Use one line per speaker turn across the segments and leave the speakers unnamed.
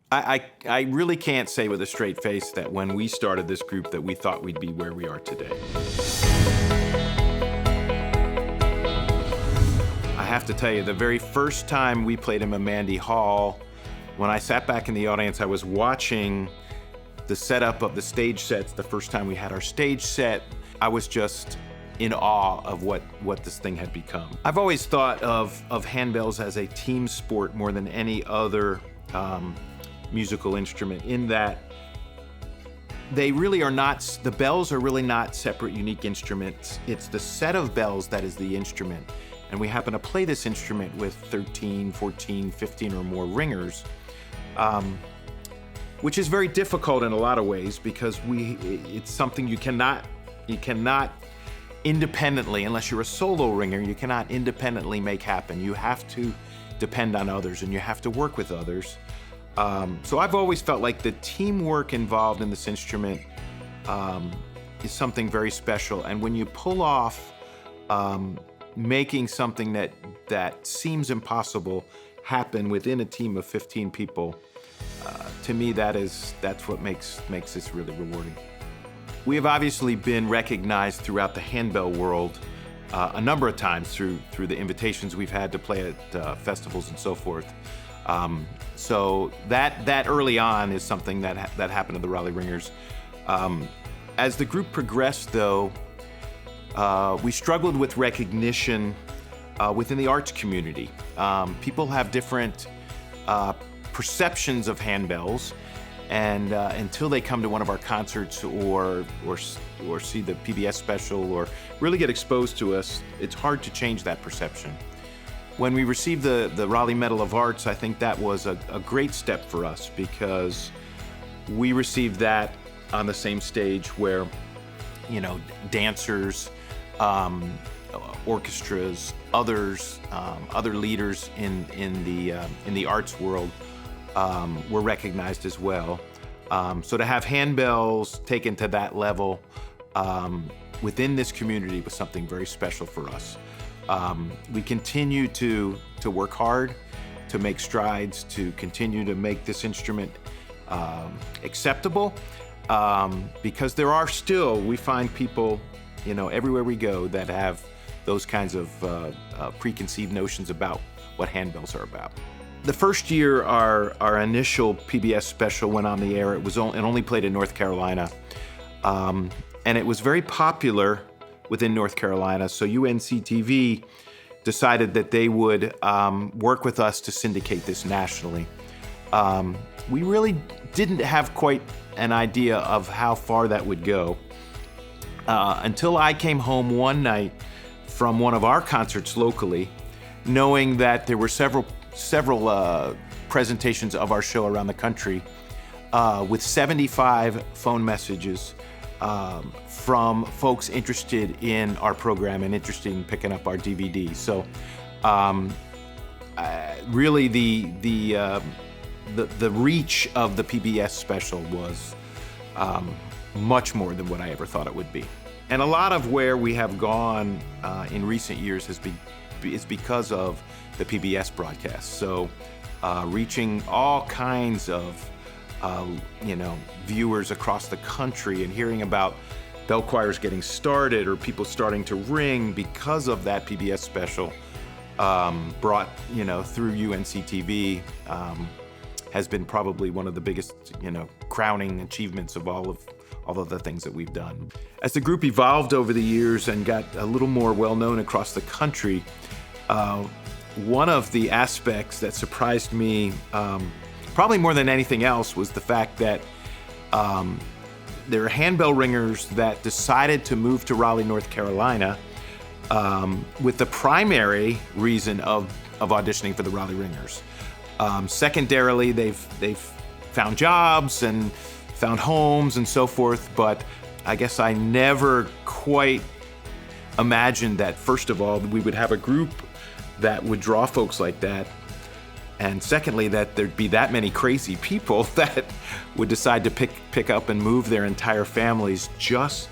I really can't say with a straight face that when we started this group that we thought we'd be where we are today. I have to tell you, the very first time we played in Mandy Hall, when I sat back in the audience, I was watching the setup of the stage sets. The first time we had our stage set, I was just in awe of what this thing had become. I've always thought of handbells as a team sport more than any other musical instrument, in that they really are not, the bells are really not separate, unique instruments. It's the set of bells that is the instrument. And we happen to play this instrument with 13, 14, 15 or more ringers, which is very difficult in a lot of ways, because it's something you cannot independently, unless you're a solo ringer, you cannot independently make happen. You have to depend on others, and you have to work with others. So I've always felt like the teamwork involved in this instrument is something very special. And when you pull off making something that seems impossible happen within a team of 15 people, to me that's what makes this really rewarding. We have obviously been recognized throughout the handbell world a number of times through the invitations we've had to play at festivals and so forth. So that early on is something that happened to the Raleigh Ringers. As the group progressed, though, we struggled with recognition within the arts community. People have different perceptions of handbells, and until they come to one of our concerts or see the PBS special or really get exposed to us, it's hard to change that perception. When we received the Raleigh Medal of Arts, I think that was a great step for us, because we received that on the same stage where, dancers, orchestras, other leaders in the arts world were recognized as well. So to have handbells taken to that level within this community was something very special for us. We continue to work hard, to make strides, to continue to make this instrument acceptable, because there are still, we find people, everywhere we go that have those kinds of preconceived notions about what handbells are about. The first year our initial PBS special went on the air, it only played in North Carolina, and it was very popular within North Carolina, so UNC-TV decided that they would work with us to syndicate this nationally. We really didn't have quite an idea of how far that would go until I came home one night from one of our concerts locally, knowing that there were several presentations of our show around the country with 75 phone messages from folks interested in our program and interested in picking up our DVD. So really the reach of the PBS special was much more than what I ever thought it would be. And a lot of where we have gone in recent years is because of the PBS broadcast. So reaching all kinds of viewers across the country, and hearing about bell choirs getting started or people starting to ring because of that PBS special brought through UNC-TV has been probably one of the biggest crowning achievements of all of the things that we've done. As the group evolved over the years and got a little more well-known across the country, one of the aspects that surprised me probably more than anything else was the fact that there are handbell ringers that decided to move to Raleigh, North Carolina with the primary reason of auditioning for the Raleigh Ringers. Secondarily, they've found jobs and found homes and so forth, but I guess I never quite imagined that, first of all, we would have a group that would draw folks like that, and secondly, that there'd be that many crazy people that would decide to pick up and move their entire families just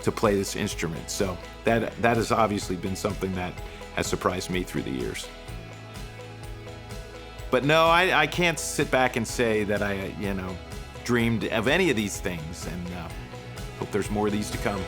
to play this instrument. So that has obviously been something that has surprised me through the years. But no, I can't sit back and say that I, dreamed of any of these things, and hope there's more of these to come.